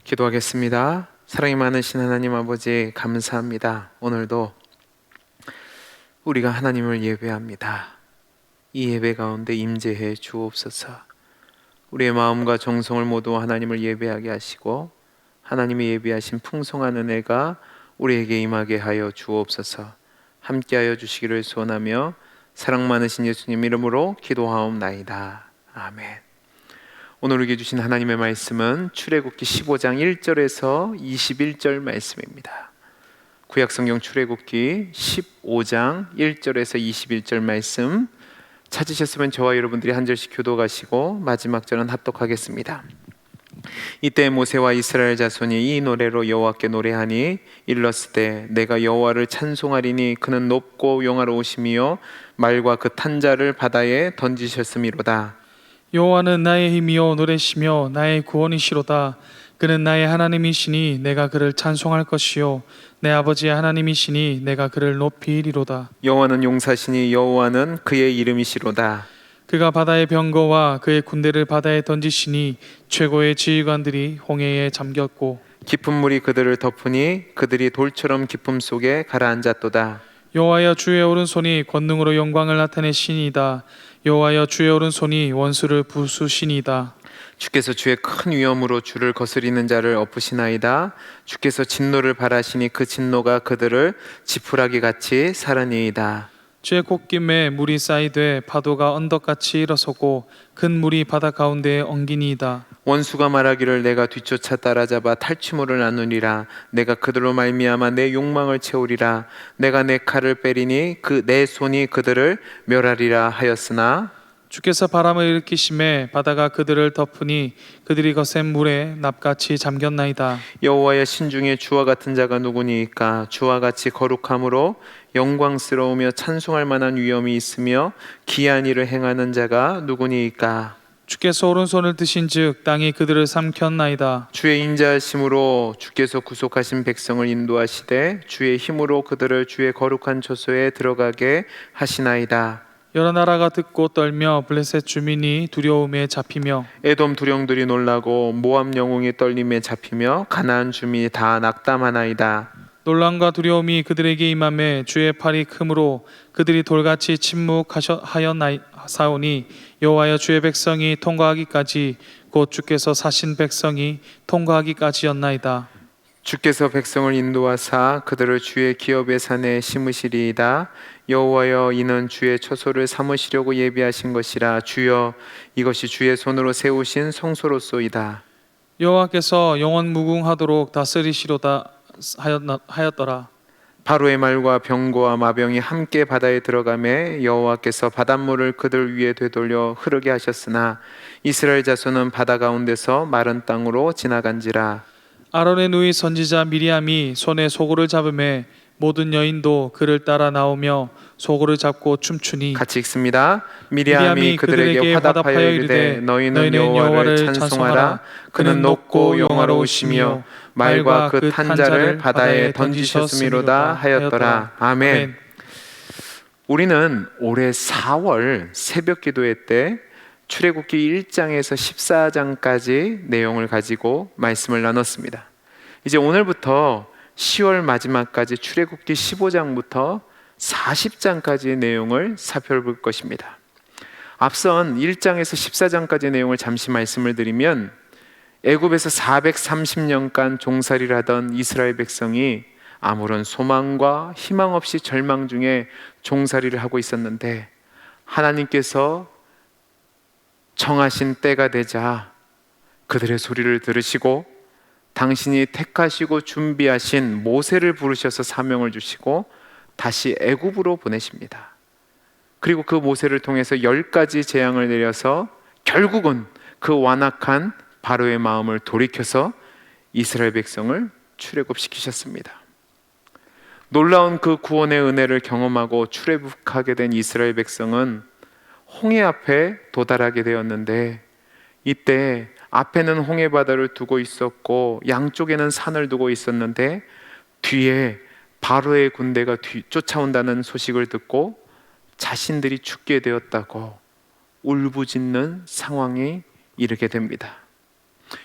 기도하겠습니다. 사랑이 많으신 하나님 아버지, 감사합니다. 오늘도 우리가 하나님을 예배합니다. 이 예배 가운데 임재해 주옵소서. 우리의 마음과 정성을 모두 하나님을 예배하게 하시고 하나님이 예비하신 풍성한 은혜가 우리에게 임하게 하여 주옵소서. 함께하여 주시기를 소원하며 사랑 많으신 예수님 이름으로 기도하옵나이다. 아멘. 오늘 우리에게 주신 하나님의 말씀은 출애굽기 15장 1절에서 21절 말씀입니다. 구약성경 출애굽기 15장 1절에서 21절 말씀 찾으셨으면 저와 여러분들이 한 절씩 교독하시고 마지막 절은 합독하겠습니다. 이때 모세와 이스라엘 자손이 이 노래로 여호와께 노래하니 일렀으되 내가 여호와를 찬송하리니 그는 높고 영화로우시며 말과 그 탄자를 바다에 던지셨음이로다. 여호와는 나의 힘이요 노래시며 나의 구원이시로다. 그는 나의 하나님이시니 내가 그를 찬송할 것이요 내 아버지의 하나님이시니 내가 그를 높이리로다. 여호와는 용사시니 여호와는 그의 이름이시로다. 그가 바다의 병거와 그의 군대를 바다에 던지시니 최고의 지휘관들이 홍해에 잠겼고 깊은 물이 그들을 덮으니 그들이 돌처럼 깊음 속에 가라앉았도다. 여호와여 주의 오른손이 권능으로 영광을 나타내시니이다. 여호와여 주의 오른손이 원수를 부수시니이다. 주께서 주의 큰 위엄으로 주를 거스리는 자를 엎으시나이다. 주께서 진노를 발하시니 그 진노가 그들을 지푸라기 같이 사르니이다. 주의 콧김에 물이 쌓이되 파도가 언덕같이 일어서고 큰 물이 바다 가운데에 엉기니이다. 원수가 말하기를 내가 뒤쫓아 따라잡아 탈취물을 나누리라. 내가 그들로 말미암아 내 욕망을 채우리라. 내가 내 칼을 빼리니 내 손이 그들을 멸하리라 하였으나 주께서 바람을 일으키심에 바다가 그들을 덮으니 그들이 거센 물에 납같이 잠겼나이다. 여호와의 신중에 주와 같은 자가 누구니이까? 주와 같이 거룩함으로 영광스러우며 찬송할 만한 위엄이 있으며 기이한 일을 행하는 자가 누구니이까? 주께서 오른손을 드신즉 땅이 그들을 삼켰나이다. 주의 인자하심으로 주께서 구속하신 백성을 인도하시되 주의 힘으로 그들을 주의 거룩한 처소에 들어가게 하시나이다. 여러 나라가 듣고 떨며 블레셋 주민이 두려움에 잡히며 에돔 두령들이 놀라고 모압 영웅이 떨림에 잡히며 가나안 주민이 다 낙담하나이다. 놀람과 두려움이 그들에게 임함에 주의 팔이 크므로 그들이 돌같이 침묵하였사오니 여호와여 주의 백성이 통과하기까지 곧 주께서 사신 백성이 통과하기까지였나이다. 주께서 백성을 인도하사 그들을 주의 기업의 산에 심으시리이다. 여호와여 이는 주의 처소를 삼으시려고 예비하신 것이라. 주여 이것이 주의 손으로 세우신 성소로소이다. 여호와께서 영원 무궁하도록 다스리시로다 하였더라. 바로의 말과 병거와 마병이 함께 바다에 들어가매 여호와께서 바닷물을 그들 위에 되돌려 흐르게 하셨으나 이스라엘 자손은 바다 가운데서 마른 땅으로 지나간지라. 아론의 누이 선지자 미리암이 손에 소고를 잡음에 모든 여인도 그를 따라 나오며 소고를 잡고 춤추니 같이 읽습니다. 미리암이 그들에게 화답하여 이르되 너희는 여호와를 찬송하라. 그는 높고 영화로우시며 말과 그 탄자를 바다에 던지셨음이로다 하였더라. 아멘. 우리는 올해 4월 새벽 기도회 때 출애굽기 1장에서 14장까지 내용을 가지고 말씀을 나눴습니다. 이제 오늘부터 10월 마지막까지 출애굽기 15장부터 40장까지의 내용을 살펴볼 것입니다. 앞선 1장에서 14장까지의 내용을 잠시 말씀을 드리면 애굽에서 430년간 종살이를 하던 이스라엘 백성이 아무런 소망과 희망 없이 절망 중에 종살이를 하고 있었는데 하나님께서 정하신 때가 되자 그들의 소리를 들으시고 당신이 택하시고 준비하신 모세를 부르셔서 사명을 주시고 다시 애굽으로 보내십니다. 그리고 그 모세를 통해서 10가지 재앙을 내려서 결국은 그 완악한 바로의 마음을 돌이켜서 이스라엘 백성을 출애굽시키셨습니다. 놀라운 그 구원의 은혜를 경험하고 출애굽하게 된 이스라엘 백성은 홍해 앞에 도달하게 되었는데 이때 앞에는 홍해 바다를 두고 있었고 양쪽에는 산을 두고 있었는데 뒤에 바로의 군대가 쫓아온다는 소식을 듣고 자신들이 죽게 되었다고 울부짖는 상황이 이르게 됩니다.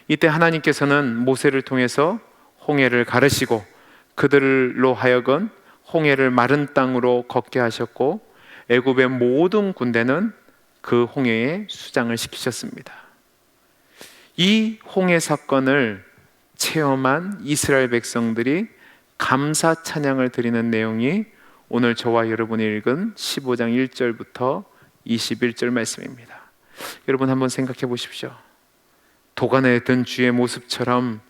이때 하나님께서는 모세를 통해서 홍해를 가르시고 그들로 하여금 홍해를 마른 땅으로 걷게 하셨고 애굽의 모든 군대는 그 홍해에 수장을 시키셨습니다. 이 홍해 사건을 체험한 이스라엘 백성들이 감사 찬양을 드리는 내용이 오늘 저와 여러분이 읽은 15장 1절부터 21절 말씀입니다. 여러분 한번 생각해 보십시오. 도간에 든 주의 모습처럼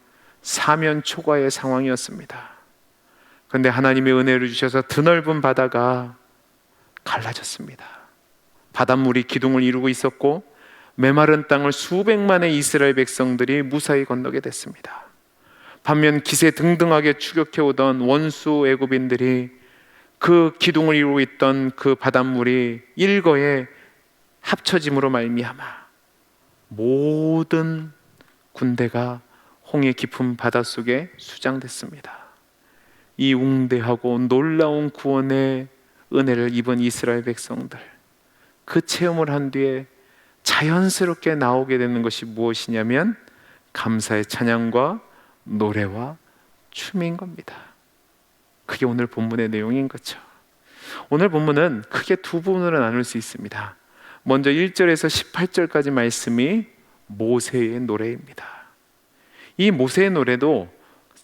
사면 초과의 상황이었습니다. 그런데 하나님의 은혜를 주셔서 드넓은 바다가 갈라졌습니다. 바닷물이 기둥을 이루고 있었고 메마른 땅을 수백만의 이스라엘 백성들이 무사히 건너게 됐습니다. 반면 기세등등하게 추격해오던 원수 애굽인들이 그 기둥을 이루고 있던 그 바닷물이 일거에 합쳐짐으로 말미암아 모든 군대가 홍해 깊은 바닷속에 수장됐습니다. 이 웅대하고 놀라운 구원의 은혜를 입은 이스라엘 백성들, 그 체험을 한 뒤에 자연스럽게 나오게 되는 것이 무엇이냐면 감사의 찬양과 노래와 춤인 겁니다. 그게 오늘 본문의 내용인 거죠. 오늘 본문은 크게 두 부분으로 나눌 수 있습니다. 먼저 1절에서 18절까지 말씀이 모세의 노래입니다. 이 모세의 노래도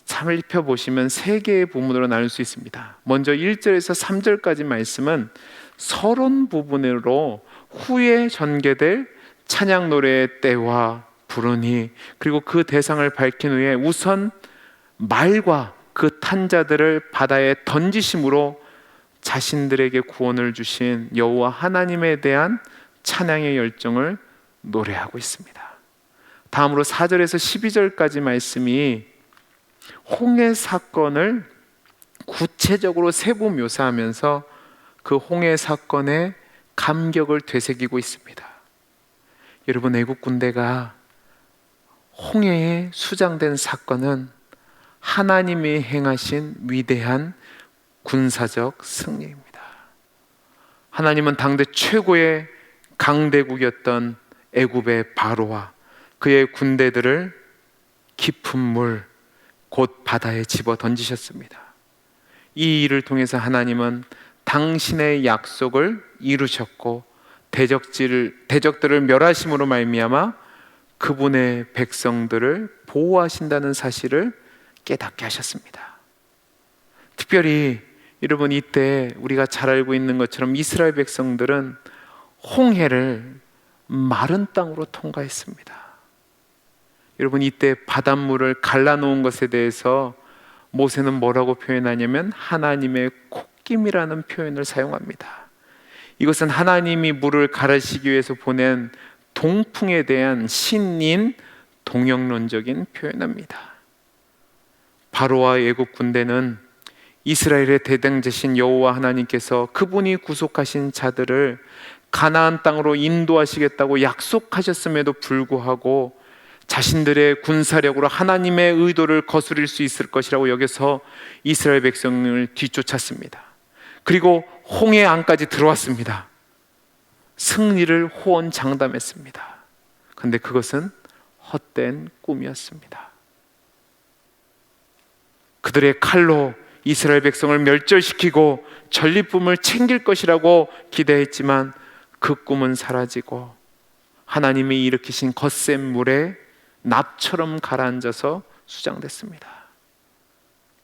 살펴보시면 세 개의 부분으로 나눌 수 있습니다. 먼저 1절에서 3절까지 말씀은 서론 부분으로 후에 전개될 찬양 노래의 때와 부르니, 그리고 그 대상을 밝힌 후에 우선 말과 그 탄자들을 바다에 던지심으로 자신들에게 구원을 주신 여호와 하나님에 대한 찬양의 열정을 노래하고 있습니다. 다음으로 4절에서 12절까지 말씀이 홍해 사건을 구체적으로 세부 묘사하면서 그 홍해 사건의 감격을 되새기고 있습니다. 여러분, 애국 군대가 홍해에 수장된 사건은 하나님이 행하신 위대한 군사적 승리입니다. 하나님은 당대 최고의 강대국이었던 애굽의 바로와 그의 군대들을 깊은 물, 곧 바다에 집어 던지셨습니다. 이 일을 통해서 하나님은 당신의 약속을 이루셨고 대적들을 멸하심으로 말미암아 그분의 백성들을 보호하신다는 사실을 깨닫게 하셨습니다. 특별히 여러분, 이때 우리가 잘 알고 있는 것처럼 이스라엘 백성들은 홍해를 마른 땅으로 통과했습니다. 여러분, 이때 바닷물을 갈라놓은 것에 대해서 모세는 뭐라고 표현하냐면 하나님의 콧김이라는 표현을 사용합니다. 이것은 하나님이 물을 가르시기 위해서 보낸 동풍에 대한 신인 동영론적인 표현입니다. 바로와 애굽 군대는 이스라엘의 대장제신 여호와 하나님께서 그분이 구속하신 자들을 가나안 땅으로 인도하시겠다고 약속하셨음에도 불구하고 자신들의 군사력으로 하나님의 의도를 거스릴 수 있을 것이라고 여겨서 이스라엘 백성을 뒤쫓았습니다. 그리고 홍해 안까지 들어왔습니다. 승리를 호언장담했습니다. 그런데 그것은 헛된 꿈이었습니다. 그들의 칼로 이스라엘 백성을 멸절시키고 전리품을 챙길 것이라고 기대했지만 그 꿈은 사라지고 하나님이 일으키신 거센 물에 납처럼 가라앉아서 수장됐습니다.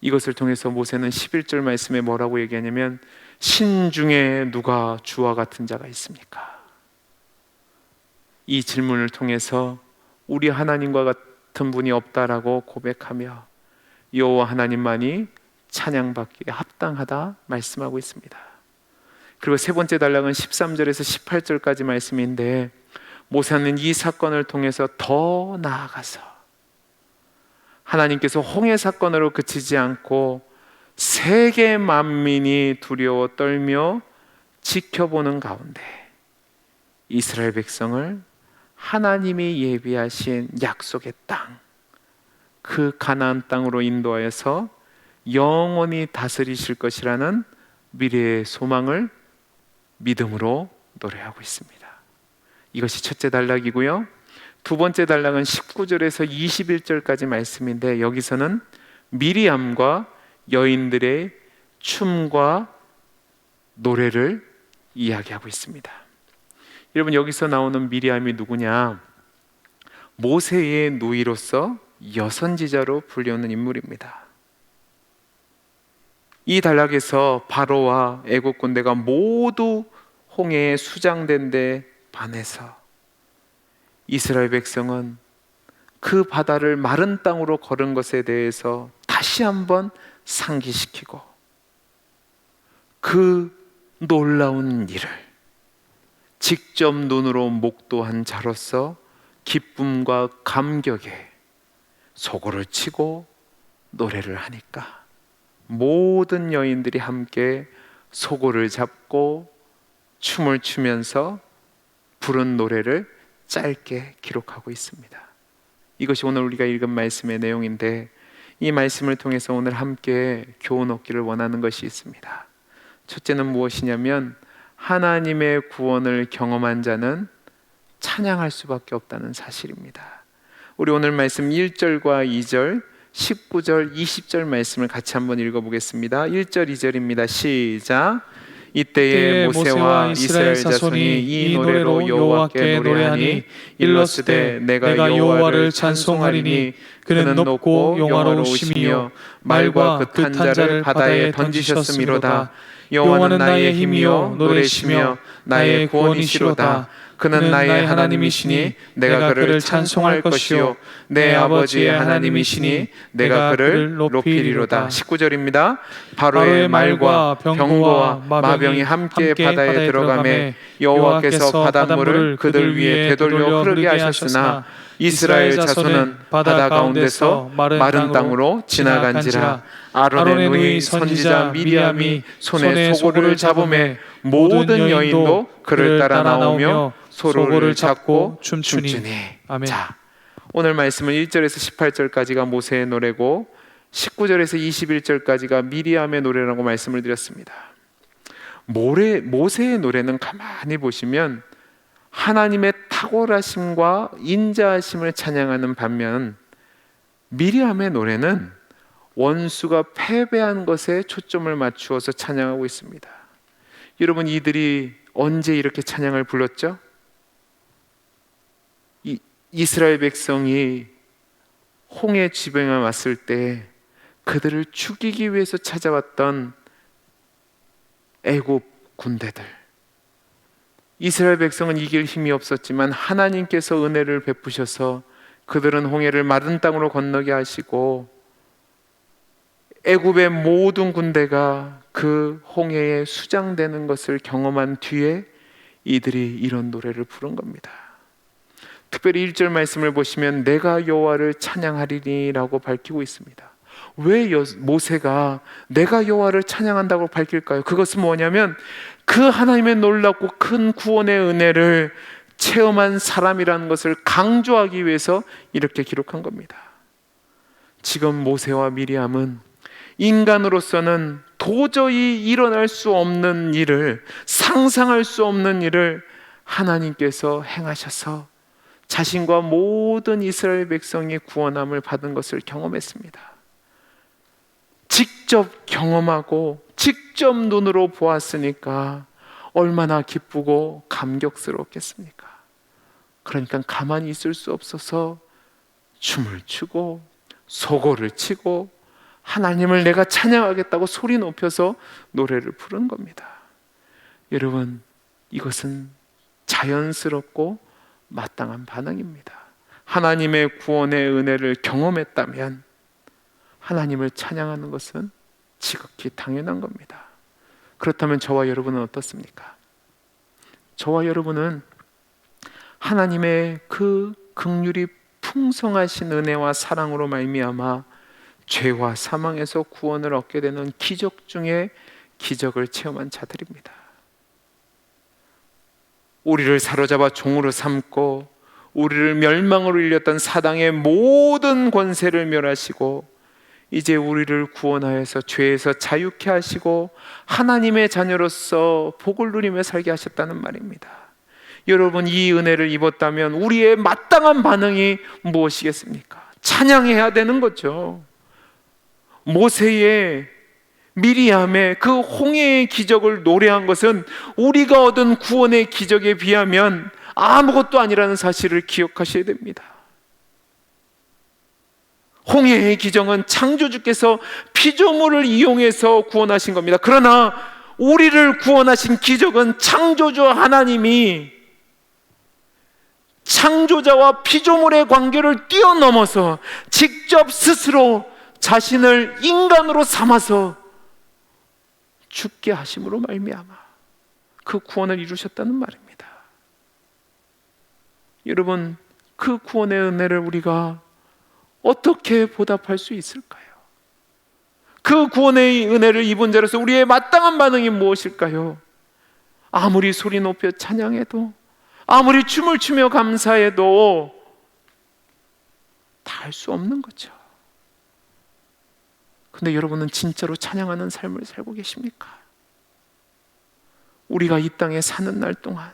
이것을 통해서 모세는 11절 말씀에 뭐라고 얘기하냐면 신중에 누가 주와 같은 자가 있습니까? 이 질문을 통해서 우리 하나님과 같은 분이 없다라고 고백하며 여호와 하나님만이 찬양받기에 합당하다 말씀하고 있습니다. 그리고 세 번째 단락은 13절에서 18절까지 말씀인데 모세는 이 사건을 통해서 더 나아가서 하나님께서 홍해 사건으로 그치지 않고 세계 만민이 두려워 떨며 지켜보는 가운데 이스라엘 백성을 하나님이 예비하신 약속의 땅, 그 가나안 땅으로 인도하여서 영원히 다스리실 것이라는 미래의 소망을 믿음으로 노래하고 있습니다. 이것이 첫째 단락이고요. 두 번째 단락은 19절에서 21절까지 말씀인데, 여기서는 미리암과 여인들의 춤과 노래를 이야기하고 있습니다. 여러분, 여기서 나오는 미리암이 누구냐? 모세의 누이로서 여선지자로 불리우는 인물입니다. 이 단락에서 바로와 애국 군대가 모두 홍해에 수장된 데 반해서 이스라엘 백성은 그 바다를 마른 땅으로 걸은 것에 대해서 다시 한번 상기시키고, 그 놀라운 일을 직접 눈으로 목도한 자로서 기쁨과 감격에 소고를 치고 노래를 하니까 모든 여인들이 함께 소고를 잡고 춤을 추면서 부른 노래를 짧게 기록하고 있습니다. 이것이 오늘 우리가 읽은 말씀의 내용인데, 이 말씀을 통해서 오늘 함께 교훈 얻기를 원하는 것이 있습니다. 첫째는 무엇이냐면, 하나님의 구원을 경험한 자는 찬양할 수밖에 없다는 사실입니다. 우리 오늘 말씀 1절과 2절, 19절, 20절 말씀을 같이 한번 읽어보겠습니다. 1절, 2절입니다. 시작. 이때에 모세와 이스라엘 자손이 이 노래로 여호와께 노래하니 일러스되 내가 여호와를 찬송하리니 그는 높고 영화로우시며 말과 그 탄 자를 바다에 던지셨음이로다. 여호와는 나의 힘이요 노래시며 나의 구원이시로다. 그는 나의 하나님이시니 내가 그를 찬송할 것이요 내 아버지의 하나님이시니 내가 그를 높이리로다. 19절입니다. 바로의 말과 병거와 마병이 함께 바다에 들어가매 여호와께서 바닷물을 그들 위에 되돌려 흐르게 하셨으나 이스라엘 자손은 바다 가운데서 마른 땅으로 지나간지라. 아론의 누이 선지자 미리암이 손에 소고를 잡음에 모든 여인도 그를 따라 나오며 소고를 잡고 춤추니. 아멘. 자, 오늘 말씀은 1절에서 18절까지가 모세의 노래고 19절에서 21절까지가 미리암의 노래라고 말씀을 드렸습니다. 모세의 노래는 가만히 보시면 하나님의 탁월하심과 인자하심을 찬양하는 반면, 미리암의 노래는 원수가 패배한 것에 초점을 맞추어서 찬양하고 있습니다. 여러분, 이들이 언제 이렇게 찬양을 불렀죠? 이스라엘 백성이 홍해 지병에 왔을 때 그들을 죽이기 위해서 찾아왔던 애굽 군대들, 이스라엘 백성은 이길 힘이 없었지만 하나님께서 은혜를 베푸셔서 그들은 홍해를 마른 땅으로 건너게 하시고 애굽의 모든 군대가 그 홍해에 수장되는 것을 경험한 뒤에 이들이 이런 노래를 부른 겁니다. 특별히 1절 말씀을 보시면 내가 여호와를 찬양하리니 라고 밝히고 있습니다. 왜 모세가 내가 여호와를 찬양한다고 밝힐까요? 그것은 뭐냐면 그 하나님의 놀랍고 큰 구원의 은혜를 체험한 사람이라는 것을 강조하기 위해서 이렇게 기록한 겁니다. 지금 모세와 미리암은 인간으로서는 도저히 일어날 수 없는 일을, 상상할 수 없는 일을 하나님께서 행하셔서 자신과 모든 이스라엘 백성이 구원함을 받은 것을 경험했습니다. 직접 경험하고 직접 눈으로 보았으니까 얼마나 기쁘고 감격스럽겠습니까? 그러니까 가만히 있을 수 없어서 춤을 추고 소고를 치고 하나님을 내가 찬양하겠다고 소리 높여서 노래를 부른 겁니다. 여러분, 이것은 자연스럽고 마땅한 반응입니다. 하나님의 구원의 은혜를 경험했다면 하나님을 찬양하는 것은 지극히 당연한 겁니다. 그렇다면 저와 여러분은 어떻습니까? 저와 여러분은 하나님의 그 긍휼이 풍성하신 은혜와 사랑으로 말미암아 죄와 사망에서 구원을 얻게 되는 기적 중에 기적을 체험한 자들입니다. 우리를 사로잡아 종으로 삼고 우리를 멸망으로 일렸던 사당의 모든 권세를 멸하시고 이제 우리를 구원하여서 죄에서 자유케 하시고 하나님의 자녀로서 복을 누리며 살게 하셨다는 말입니다. 여러분, 이 은혜를 입었다면 우리의 마땅한 반응이 무엇이겠습니까? 찬양해야 되는 거죠. 모세의, 미리암의 그 홍해의 기적을 노래한 것은 우리가 얻은 구원의 기적에 비하면 아무것도 아니라는 사실을 기억하셔야 됩니다. 홍해의 기적은 창조주께서 피조물을 이용해서 구원하신 겁니다. 그러나 우리를 구원하신 기적은 창조주 하나님이 창조자와 피조물의 관계를 뛰어넘어서 직접 스스로 자신을 인간으로 삼아서 죽게 하심으로 말미암아 그 구원을 이루셨다는 말입니다. 여러분, 그 구원의 은혜를 우리가 어떻게 보답할 수 있을까요? 그 구원의 은혜를 입은 자로서 우리의 마땅한 반응이 무엇일까요? 아무리 소리 높여 찬양해도, 아무리 춤을 추며 감사해도 다 할 수 없는 거죠. 근데 여러분은 진짜로 찬양하는 삶을 살고 계십니까? 우리가 이 땅에 사는 날 동안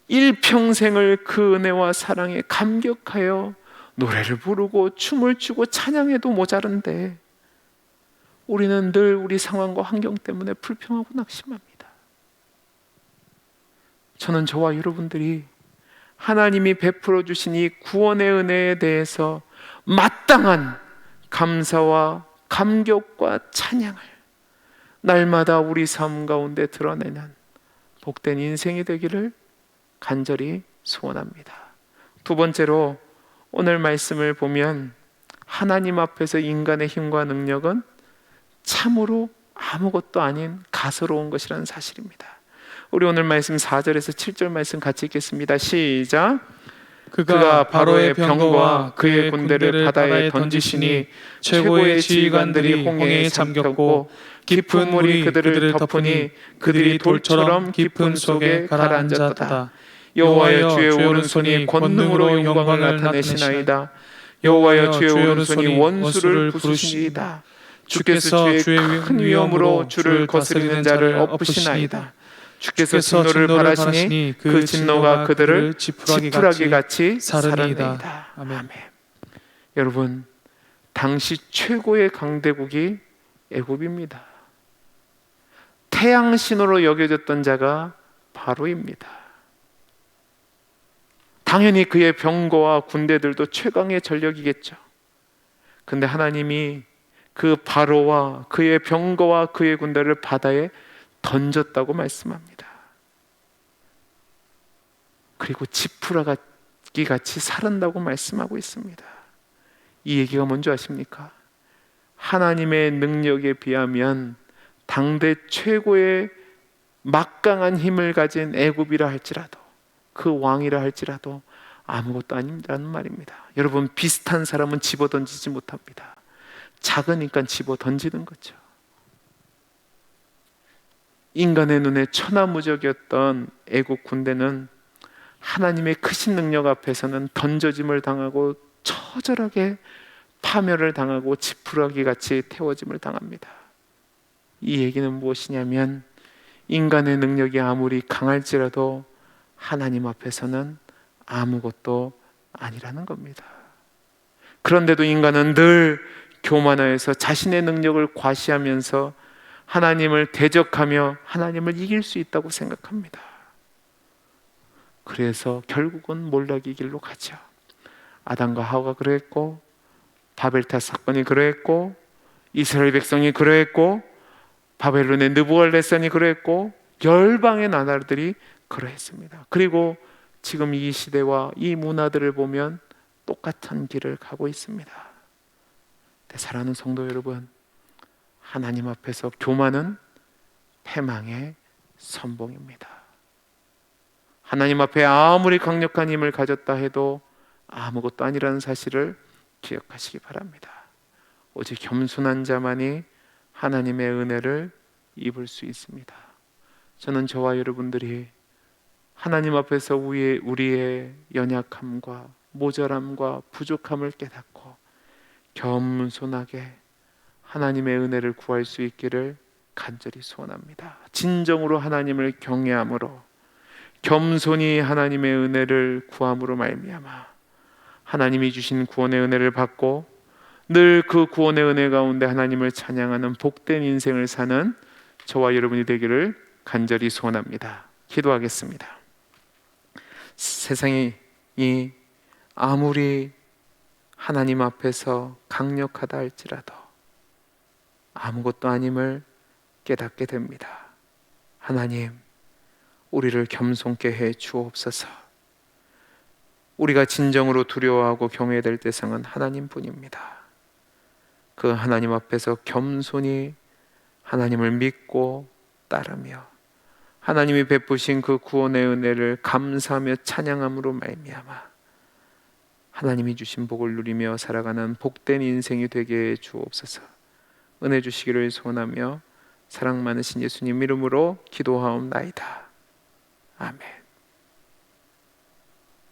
일평생을 그 은혜와 사랑에 감격하여 노래를 부르고 춤을 추고 찬양해도 모자른데 우리는 늘 우리 상황과 환경 때문에 불평하고 낙심합니다. 저는 저와 여러분들이 하나님이 베풀어 주신 이 구원의 은혜에 대해서 마땅한 감사와 감격과 찬양을 날마다 우리 삶 가운데 드러내는 복된 인생이 되기를 간절히 소원합니다. 두 번째로, 오늘 말씀을 보면 하나님 앞에서 인간의 힘과 능력은 참으로 아무것도 아닌 가소로운 것이라는 사실입니다. 우리 오늘 말씀 4절에서 7절 말씀 같이 읽겠습니다. 시작. 그가 바로의 병거와 그의 군대를 바다에 던지시니 최고의 지휘관들이 홍해에 잠겼고 깊은 물이 그들을 덮으니 그들이 돌처럼 깊은 속에 가라앉았도다. 여호와여, 주의 오른손이 권능으로 영광을 나타내시나이다. 여호와여, 주의 오른손이 원수를 부수시니이다. 주께서 주의 큰 위엄으로 주를 거스리는 자를 엎으시나이다. 주께서 진노를 바라시니 그 진노가 그들을 지푸라기 같이 살아내이다. 아멘. 여러분, 당시 최고의 강대국이 애굽입니다. 태양 신호로 여겨졌던 자가 바로입니다. 당연히 그의 병거와 군대들도 최강의 전력이겠죠. 근데 하나님이 그 바로와 그의 병거와 그의 군대를 바다에 던졌다고 말씀합니다. 그리고 지푸라기 같이 살은다고 말씀하고 있습니다. 이 얘기가 뭔지 아십니까? 하나님의 능력에 비하면 당대 최고의 막강한 힘을 가진 애굽이라 할지라도, 그 왕이라 할지라도 아무것도 아니라는 말입니다. 여러분, 비슷한 사람은 집어던지지 못합니다. 작으니까 집어던지는 거죠. 인간의 눈에 천하무적이었던 애국 군대는 하나님의 크신 능력 앞에서는 던져짐을 당하고 처절하게 파멸을 당하고 지푸라기 같이 태워짐을 당합니다. 이 얘기는 무엇이냐면 인간의 능력이 아무리 강할지라도 하나님 앞에서는 아무것도 아니라는 겁니다. 그런데도 인간은 늘 교만하여서 자신의 능력을 과시하면서 하나님을 대적하며 하나님을 이길 수 있다고 생각합니다. 그래서 결국은 몰락의 길로 가죠. 아담과 하와가 그러했고, 바벨탑 사건이 그러했고, 이스라엘 백성이 그러했고, 바벨론의 느부갓네살이 그러했고, 열방의 나라들이 그러했습니다. 그리고 지금 이 시대와 이 문화들을 보면 똑같은 길을 가고 있습니다. 사랑하는 성도 여러분, 하나님 앞에서 교만은 패망의 선봉입니다. 하나님 앞에 아무리 강력한 힘을 가졌다 해도 아무것도 아니라는 사실을 기억하시기 바랍니다. 오직 겸손한 자만이 하나님의 은혜를 입을 수 있습니다. 저는 저와 여러분들이 하나님 앞에서 우리의 연약함과 모자람과 부족함을 깨닫고 겸손하게 하나님의 은혜를 구할 수 있기를 간절히 소원합니다. 진정으로 하나님을 경외함으로, 겸손히 하나님의 은혜를 구함으로 말미암아 하나님이 주신 구원의 은혜를 받고 늘 그 구원의 은혜 가운데 하나님을 찬양하는 복된 인생을 사는 저와 여러분이 되기를 간절히 소원합니다. 기도하겠습니다. 세상이 아무리 하나님 앞에서 강력하다 할지라도 아무것도 아님을 깨닫게 됩니다. 하나님, 우리를 겸손케 해 주옵소서. 우리가 진정으로 두려워하고 경외될 대상은 하나님뿐입니다. 그 하나님 앞에서 겸손히 하나님을 믿고 따르며 하나님이 베푸신 그 구원의 은혜를 감사하며 찬양함으로 말미암아 하나님이 주신 복을 누리며 살아가는 복된 인생이 되게 해 주옵소서. 은혜 주시기를 소원하며 사랑 많으신 예수님 이름으로 기도하옵나이다. 아멘.